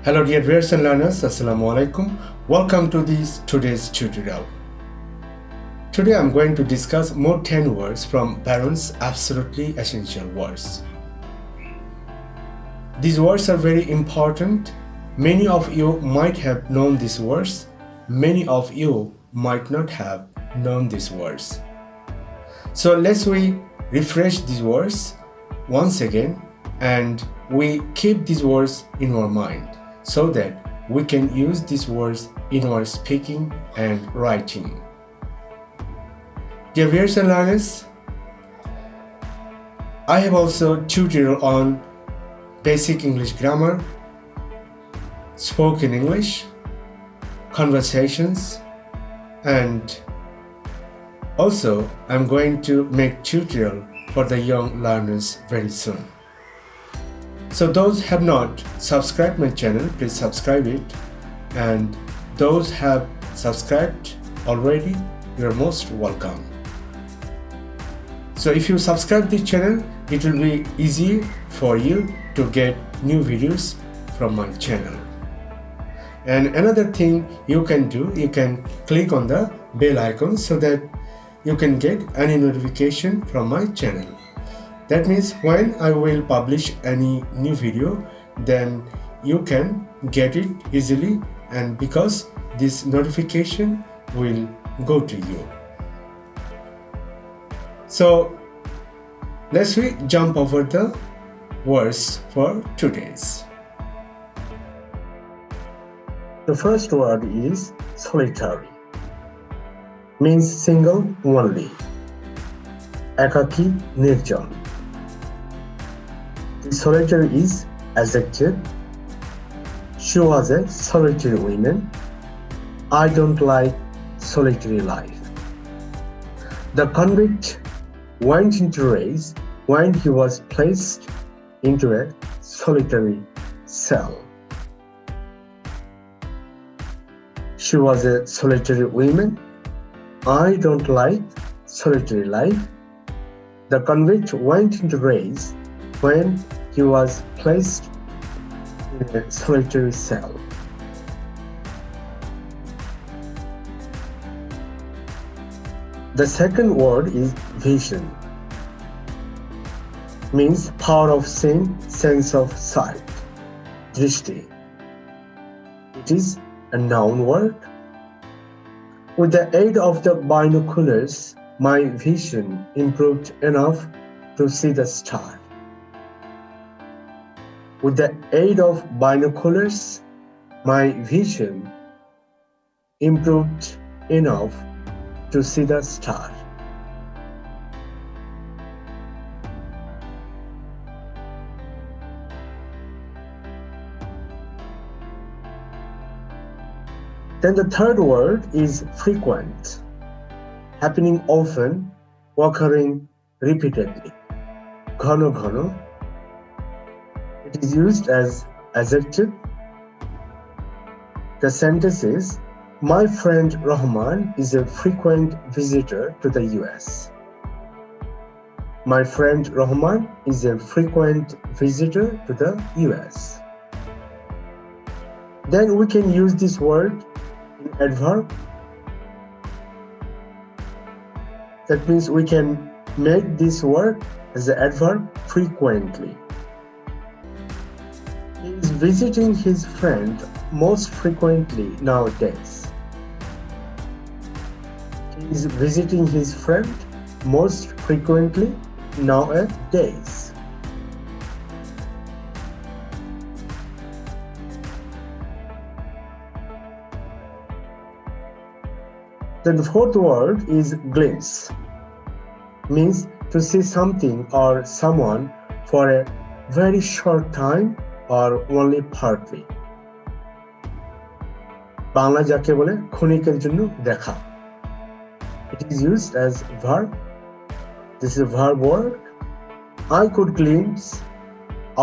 Hello dear viewers and learners, Assalamu alaikum. Welcome to today's tutorial. Today I'm going to discuss more 10 words from Barron's absolutely essential words. These words are very important. Many of you might have known these words. Many of you might not have known these words. So let's refresh these words once again and we keep these words in our mind, so that we can use these words in our speaking and writing. Dear viewers and learners, I have also tutorial on basic English grammar, spoken English, conversations, and also I'm going to make tutorial for the young learners very soon. So those have not subscribed my channel, please subscribe it, and those have subscribed already, you are most welcome. So if you subscribe this channel, it will be easy for you to get new videos from my channel. And another thing you can do, you can click on the bell icon so that you can get any notification from my channel. That means when I will publish any new video, then you can get it easily, and because this notification will go to you. So let's jump over the words for today's. The first word is solitary. Means single only. Ekaki nirjan. The solitary is adjective. She was a solitary woman. I don't like solitary life. The convict went into race when he was placed into a solitary cell. She was a solitary woman. I don't like solitary life. The convict went into race when he was placed in a solitary cell. The second word is vision. Means power of seeing, sense of sight. Drishti. It is a noun word. With the aid of the binoculars, my vision improved enough to see the star. With the aid of binoculars, my vision improved enough to see the star. Then the third word is frequent, happening often, occurring repeatedly. Ghano ghano. It is used as adjective. The sentence is, my friend Rahman is a frequent visitor to the US. My friend Rahman is a frequent visitor to the US. Then we can use this word in adverb. That means we can make this word as an adverb frequently. He is visiting his friend most frequently nowadays. He is visiting his friend most frequently nowadays. Then the fourth word is glimpse. Means to see something or someone for a very short time or only partly. Bangla যাকে বলে ক্ষণিকের জন্য দেখা. It is used as verb. This is a verb word. I could glimpse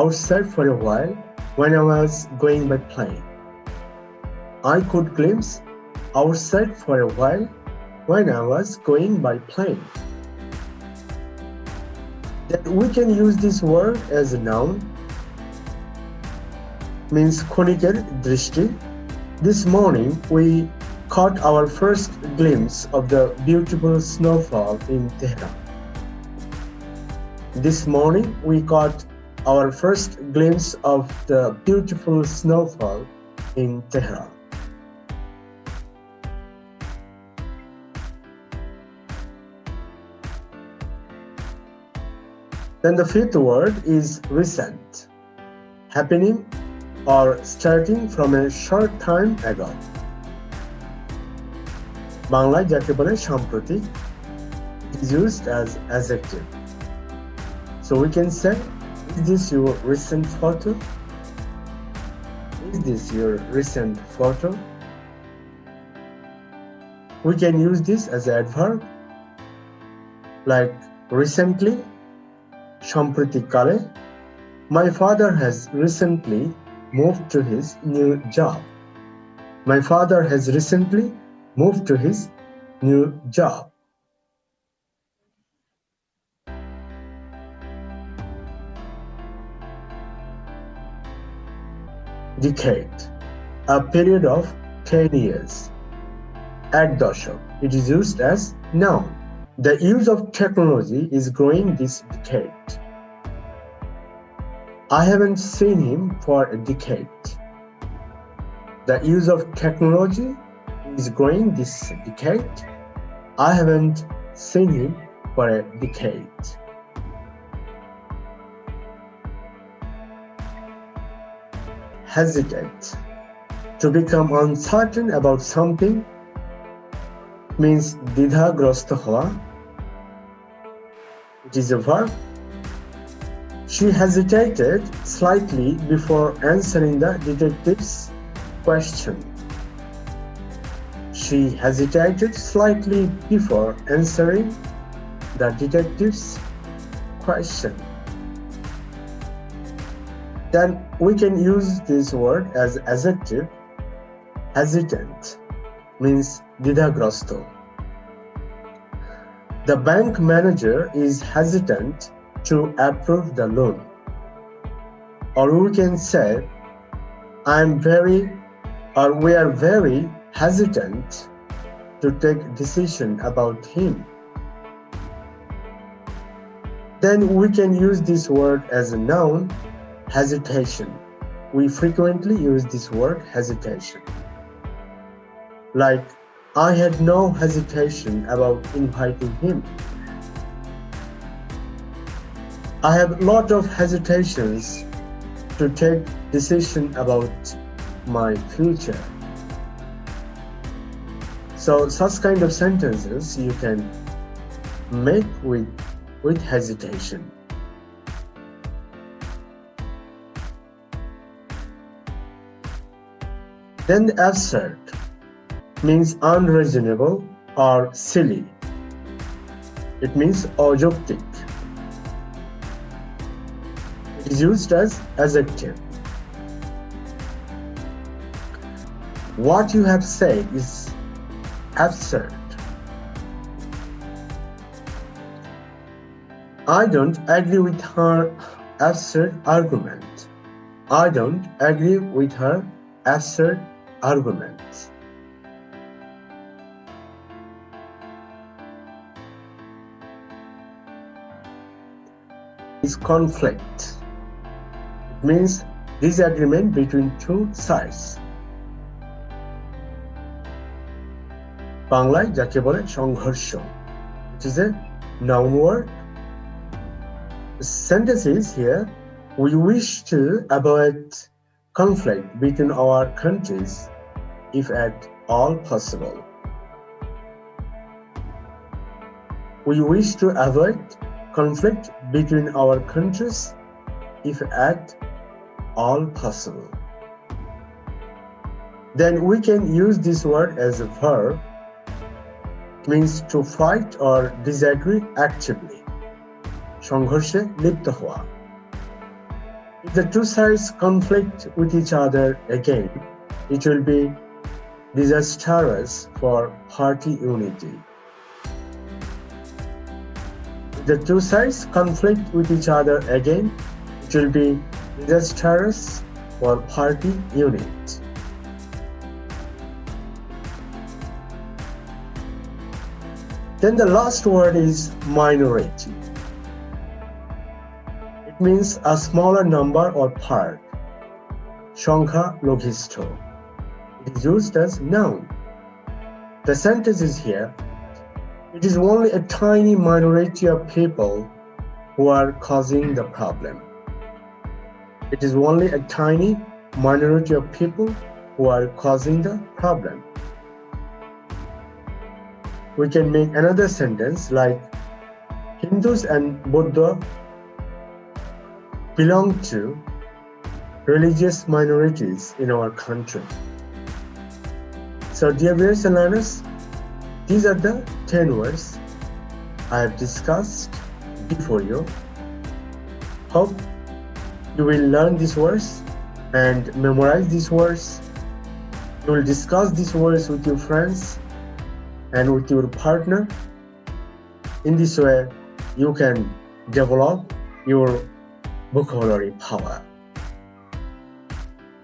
outside for a while when I was going by plane. I could glimpse outside for a while when I was going by plane. Then we can use this word as a noun. means ক্ষণিকের দৃষ্টি. This morning we caught our first glimpse of the beautiful snowfall in Tehran. This morning we caught our first glimpse of the beautiful snowfall in Tehran. Then the fifth word is recent, happening or starting from a short time ago. বাংলায় যাকে বলে সাম্প্রতিক. It is used as adjective. So we can say, is this your recent photo? Is this your recent photo? We can use this as an adverb like recently, সম্প্রতিকালে. My father has recently moved to his new job. My father has recently moved to his new job. Decade, a period of 10 years. এক দশক. It is used as noun. The use of technology is growing this decade. I haven't seen him for a decade. The use of technology is growing this decade. I haven't seen him for a decade. Hesitate, to become uncertain about something, means দ্বিধাগ্রস্ত হওয়া. It is a verb. She hesitated slightly before answering the detective's question. She hesitated slightly before answering the detective's question. Then we can use this word as adjective. Hesitant means দ্বিধাগ্রস্ত. The bank manager is hesitant to approve the loan. Or we can say, we are very hesitant to take decision about him. Then we can use this word as a noun, hesitation. We frequently use this word hesitation. Like, I had no hesitation about inviting him. I have a lot of hesitations to take decision about my future. So such kind of sentences you can make with hesitation. Then the absurd means unreasonable or silly. It means অযৌক্তিক. It is used as adjective. What you have said is absurd. I don't agree with her absurd argument. I don't agree with her absurd argument. Is conflict. It means disagreement between two sides. বাংলায় যাকে বলে সংঘর্ষ. It is a noun word. The sentence is here, we wish to avoid conflict between our countries if at all possible. We wish to avoid conflict between our countries if at all possible. Then we can use this word as a verb. It means to fight or disagree actively. সংঘর্ষে লিপ্ত হওয়া. If the two sides conflict with each other again, it will be disastrous for party unity. If the two sides conflict with each other again, it will be disastrous or party unit. Then the last word is minority. It means a smaller number or part. সংখ্যা লঘিষ্ঠ. It is used as noun. The sentence is here. It is only a tiny minority of people who are causing the problem. It is only a tiny minority of people who are causing the problem. We can make another sentence like Hindus and Buddha belong to religious minorities in our country. So dear viewers and learners, these are the 10 words I have discussed before you. Hope you will learn these words and memorize these words. You will discuss these words with your friends and with your partner. In this way, you can develop your vocabulary power.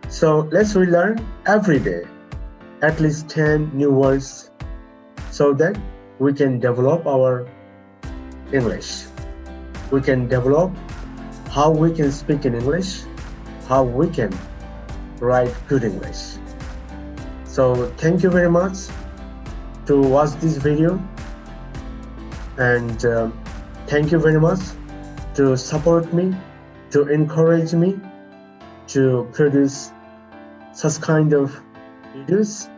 So let's relearn every day at least 10 new words so that we can develop our English. We can develop how we can speak in English, how we can write good English. So thank you very much to watch this video, and thank you very much to support me, to encourage me to produce such kind of videos,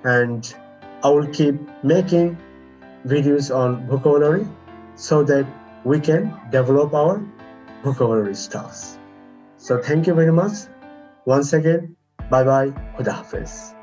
and I will keep making videos on vocabulary so that we can develop our vocabulary stuffs. So thank you very much. Once again, bye bye, Khuda Hafiz.